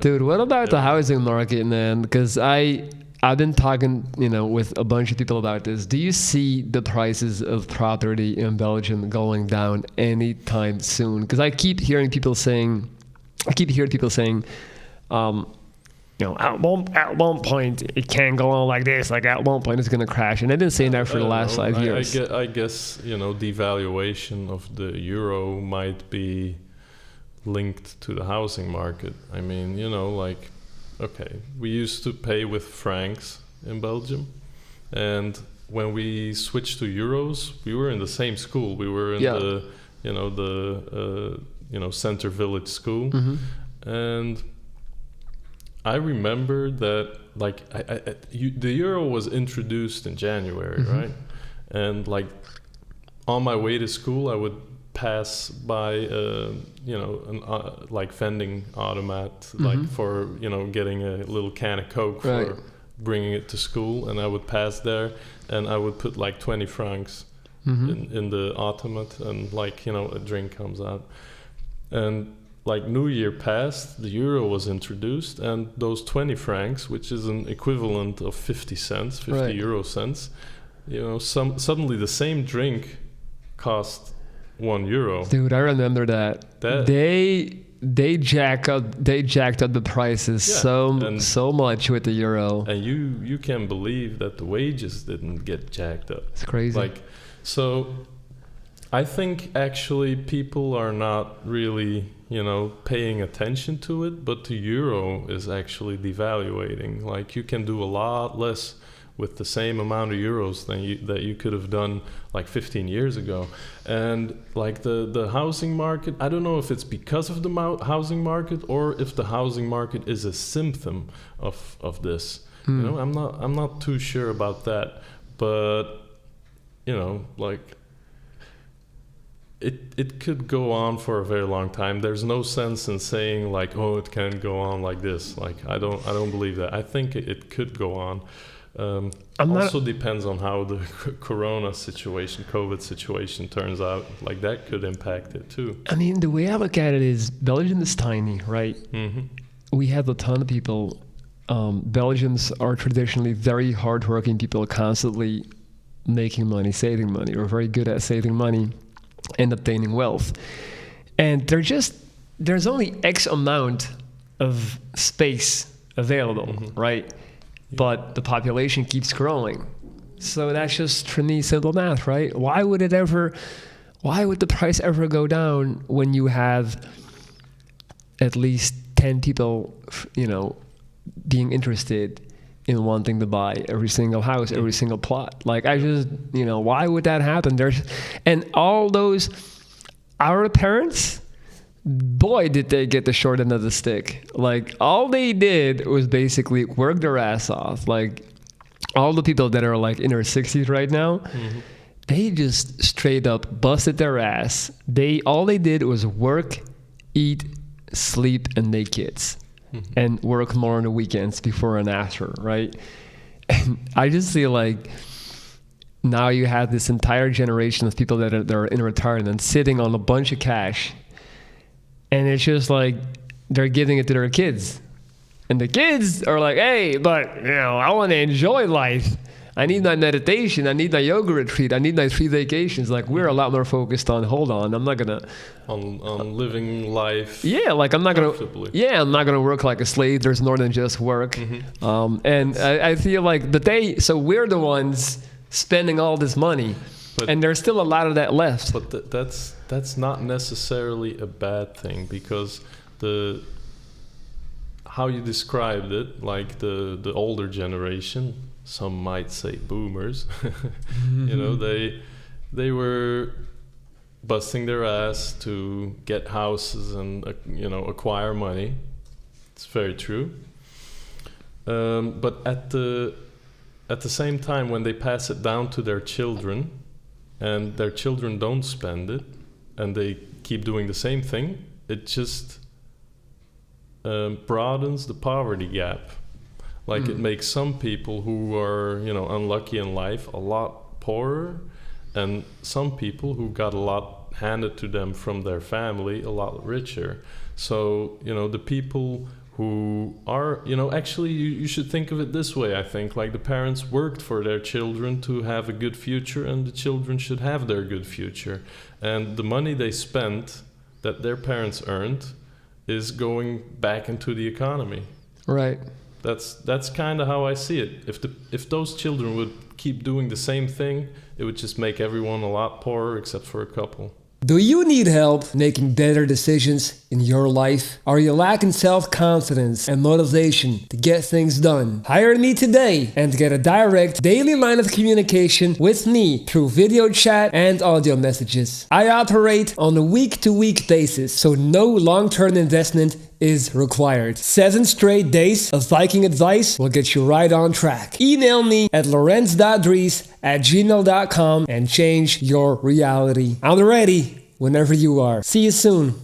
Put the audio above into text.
Dude, what about the housing market, man? Because I've been talking, with a bunch of people about this. Do you see the prices of property in Belgium going down anytime soon? Because I keep hearing people saying, at one point it can't go on like this. Like at one point it's gonna crash, and I've been saying that for the last 5 years. I guess devaluation of the euro might be linked to the housing market. I mean, okay, we used to pay with francs in Belgium, and when we switched to euros, we were in the same school. We were in the Center Village school, and I remember that the euro was introduced in January, right? And on my way to school, I would pass by vending automat for getting a little can of Coke for bringing it to school, and I would pass there and I would put 20 francs in the automat, and a drink comes out, and New Year passed, the euro was introduced, and those 20 francs, which is an equivalent of 50 euro cents, suddenly the same drink cost €1. Dude, I remember that. They jacked up the prices so much with the euro. And you can believe that the wages didn't get jacked up. It's crazy. So I think actually people are not really, paying attention to it, but the euro is actually devaluating. You can do a lot less with the same amount of euros that you could have done 15 years ago. And the housing market, I don't know if it's because of the housing market or if the housing market is a symptom of this. I'm not too sure about that, but it could go on for a very long time. There's no sense in saying it can go on like this. I don't believe that. I think it could go on. Also depends on how the COVID situation turns out. That could impact it too. I mean, the way I look at it is Belgium is tiny, right? We have a ton of people. Belgians are traditionally very hardworking people, constantly making money, saving money, or very good at saving money and obtaining wealth. And there's only X amount of space available, right? But the population keeps growing. So that's just, for me, simple math, right? Why would the price ever go down when you have at least 10 people, being interested in wanting to buy every single house, every single plot? Why would that happen? And all those, our parents, boy, did they get the short end of the stick. All they did was basically work their ass off. All the people that are in their 60s right now, they just straight up busted their ass. All they did was work, eat, sleep, and make kids. And work more on the weekends before and after, right? And I just feel now you have this entire generation of people that are in retirement sitting on a bunch of cash. And it's just they're giving it to their kids. And the kids are hey, but, I want to enjoy life. I need my meditation. I need my yoga retreat. I need my 3 vacations. We're a lot more focused on, I'm not going to... On living life. Yeah, I'm not going to... Yeah, I'm not going to work like a slave. There's more than just work. And I feel so we're the ones spending all this money. And there's still a lot of that left. But that's not necessarily a bad thing, because how you described it, the older generation, some might say boomers, they were busting their ass to get houses and acquire money. It's very true. But at the same time, when they pass it down to their children, and their children don't spend it, and they keep doing the same thing, it just broadens the poverty gap. It makes some people who are, unlucky in life a lot poorer, and some people who got a lot handed to them from their family a lot richer. So, the people who are, actually you should think of it this way. I think like the parents worked for their children to have a good future, and the children should have their good future. And the money they spent that their parents earned is going back into the economy. Right. That's kind of how I see it. If those children would keep doing the same thing, it would just make everyone a lot poorer except for a couple. Do you need help making better decisions in your life? Are you lacking self-confidence and motivation to get things done? Hire me today and get a direct daily line of communication with me through video chat and audio messages. I operate on a week-to-week basis, so no long-term investment is required. 7 straight days of Viking advice will get you right on track. Email me at lorenz.dries@gmail.com and change your reality. I'm ready whenever you are. See you soon.